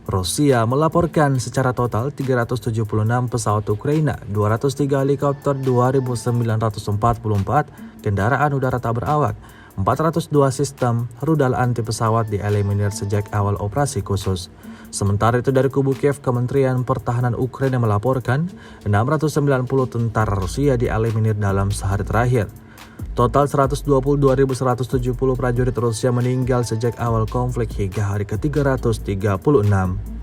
Rusia melaporkan secara total 376 pesawat Ukraina, 203 helikopter, 2.944 kendaraan udara tak berawak, 402 sistem rudal anti pesawat dieliminir sejak awal operasi khusus. Sementara itu dari kubu Kiev, Kementerian Pertahanan Ukraina melaporkan 690 tentara Rusia dieliminir dalam sehari terakhir. Total 122.170 prajurit Rusia meninggal sejak awal konflik hingga hari ke-336.